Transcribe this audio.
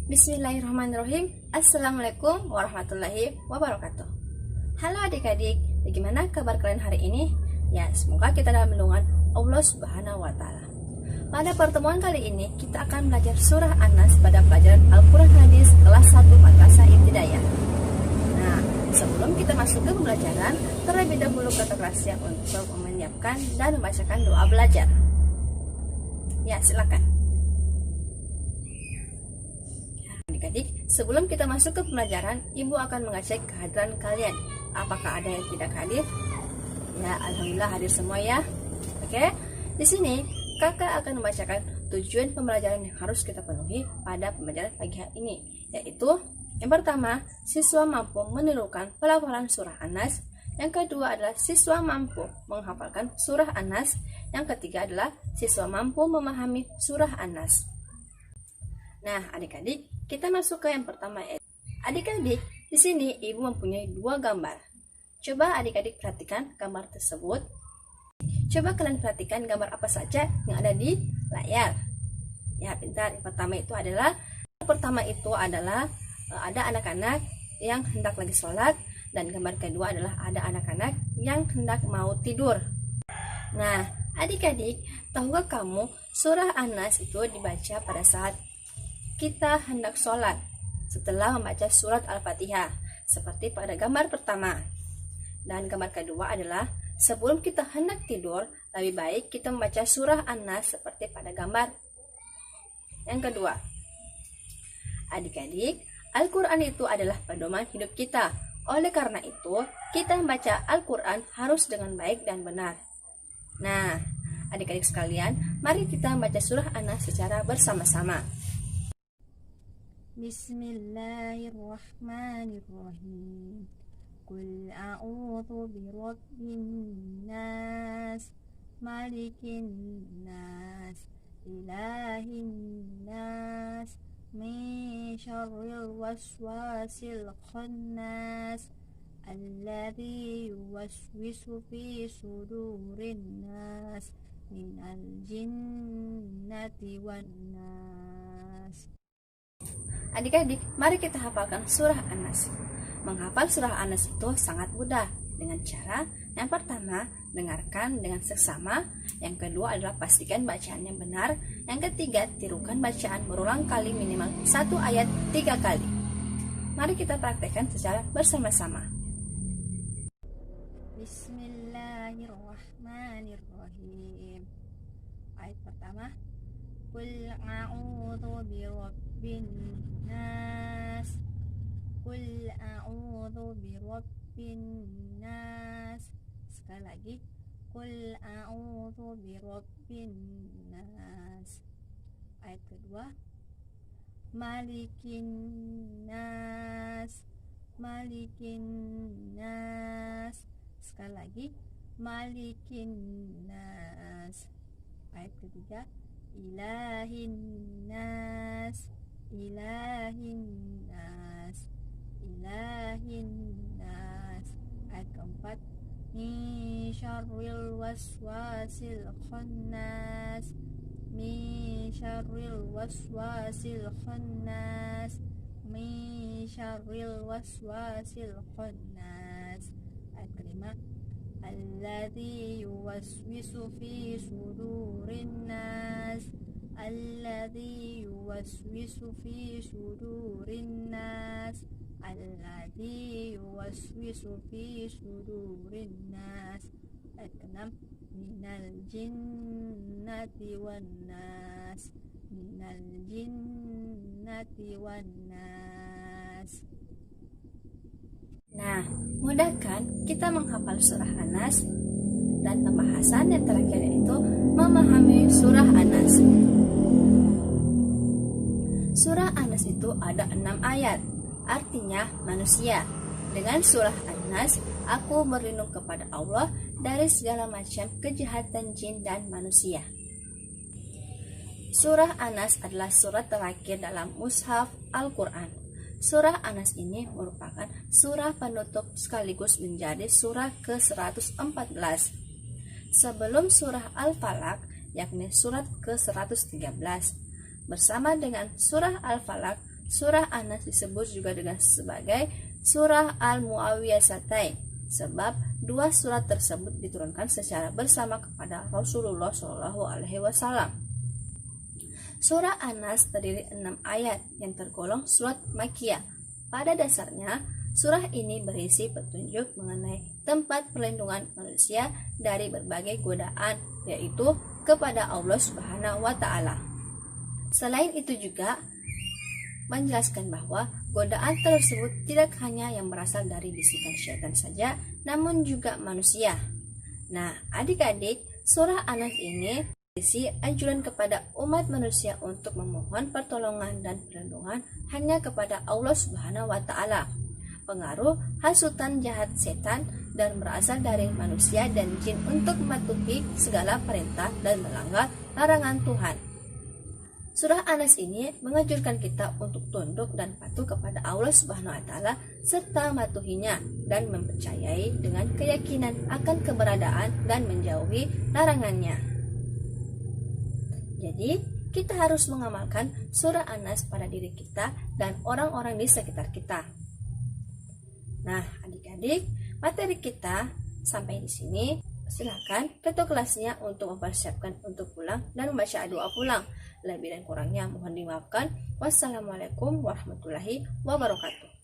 Bismillahirrahmanirrahim. Assalamualaikum warahmatullahi wabarakatuh. Halo adik-adik, bagaimana kabar kalian hari ini? Ya, semoga kita dalam lindungan Allah Subhanahu wa Ta'ala. Pada pertemuan kali ini, kita akan belajar surah An-Nas pada pelajaran Al-Quran Hadis kelas 1 Madrasah Ibtidaiyah. Nah, sebelum kita masuk ke pembelajaran, terlebih dahulu kata kerasnya untuk menyiapkan dan membacakan doa belajar. Ya, silakan. Adik-adik, sebelum kita masuk ke pembelajaran, Ibu akan mengecek kehadiran kalian. Apakah ada yang tidak hadir? Ya, alhamdulillah hadir semua ya. Oke, di sini Kakak akan membacakan tujuan pembelajaran yang harus kita penuhi pada pembelajaran pagi hari ini, yaitu yang pertama, siswa mampu menirukan pelafalan surah An-Nas. Yang kedua adalah siswa mampu menghafalkan surah An-Nas. Yang ketiga adalah siswa mampu memahami surah An-Nas. Nah, adik-adik, kita masuk ke yang pertama. Adik-adik, di sini Ibu mempunyai dua gambar. Coba adik-adik perhatikan gambar tersebut. Coba kalian perhatikan gambar apa saja yang ada di layar. Ya, pintar. Yang pertama itu adalah ada anak-anak yang hendak lagi sholat, dan gambar kedua adalah ada anak-anak yang hendak mau tidur. Nah, adik-adik, tahukah kamu surah An-Nas itu dibaca pada saat kita hendak sholat setelah membaca surat Al-Fatihah seperti pada gambar pertama. Dan gambar kedua adalah sebelum kita hendak tidur, lebih baik kita membaca surah An-Nas seperti pada gambar yang kedua. Adik-adik, Al-Quran itu adalah pedoman hidup kita. Oleh karena itu, kita membaca Al-Quran harus dengan baik dan benar. Nah, adik-adik sekalian, mari kita membaca surah An-Nas secara bersama-sama. Bismillahirrahmanirrahim. Qul a'udzu birabbin nas, malikin nas, ilahin nas, min syarril waswasil khannas, alladzi yuwaswisu fi sudurin nas, minal jinnati wan nas. Adik-adik, mari kita hafalkan surah An-Nas. Menghafal surah An-Nas itu sangat mudah dengan cara yang pertama, dengarkan dengan seksama. Yang kedua adalah pastikan bacaan yang benar. Yang ketiga, tirukan bacaan berulang kali minimal 1 ayat 3 kali. Mari kita praktekkan secara bersama-sama. Bismillahirrahmanirrahim. Ayat pertama, Qul a'udzu birabbin nas. Qul a'udzu birabbin nas. Sekali lagi, Qul a'udzu birabbin nas. Ayat kedua, Malikin nas. Malikin nas. Sekali lagi, Malikin nas. Ayat ketiga, Ilahin nas. Ilahin nas. Ilahin nas. Ayat keempat, min syarril waswasil khannas. Min syarril waswasil khannas. Min syarril waswasil khannas. Ayat kelima, alladzi yuwaswisu fi sudurin nas. Alladzi yuwaswisu fi sudurin nas. Alladzi yuwaswisu fi sudurin nas. Ayat keenam, minal jinnati wan nas. Minal jinnati wan nas. Nah, mudah kan kita menghafal surah An-Nas? Dan pembahasan yang terakhir itu memahami surah An-Nas. Surah An-Nas itu ada 6 ayat, artinya manusia. Dengan surah An-Nas, aku berlindung kepada Allah dari segala macam kejahatan jin dan manusia. Surah An-Nas adalah surat terakhir dalam mushaf Al-Quran. Surah An-Nas ini merupakan surah penutup sekaligus menjadi surah ke-114. Sebelum surah Al-Falaq, yakni surat ke-113. Bersama dengan surah Al-Falaq, surah Anas disebut juga dengan sebagai surah Al-Muawwiyasatain sebab dua surat tersebut diturunkan secara bersama kepada Rasulullah Shallallahu Alaihi Wasallam. Surah Anas terdiri 6 ayat yang tergolong surat Makkiyah. Pada dasarnya, surah ini berisi petunjuk mengenai tempat perlindungan manusia dari berbagai godaan, yaitu kepada Allah Subhanahu wa Ta'ala. Selain itu juga menjelaskan bahwa godaan tersebut tidak hanya yang berasal dari bisikan syaitan saja, namun juga manusia. Nah, adik-adik, surah Anas ini berisi anjuran kepada umat manusia untuk memohon pertolongan dan perlindungan hanya kepada Allah Subhanahu wa Ta'ala. Pengaruh hasutan jahat setan dan berasal dari manusia dan jin untuk mematuhi segala perintah dan melanggar larangan Tuhan. Surah Anas ini menganjurkan kita untuk tunduk dan patuh kepada Allah Subhanahu wa Ta'ala serta mematuhinya dan mempercayai dengan keyakinan akan keberadaan dan menjauhi larangannya. Jadi, kita harus mengamalkan surah Anas pada diri kita dan orang-orang di sekitar kita. Nah, adik-adik, materi kita sampai di sini. Silakan ketua kelasnya untuk mempersiapkan untuk pulang dan membaca doa pulang. Lebih dan kurangnya mohon dimaafkan. Wassalamualaikum warahmatullahi wabarakatuh.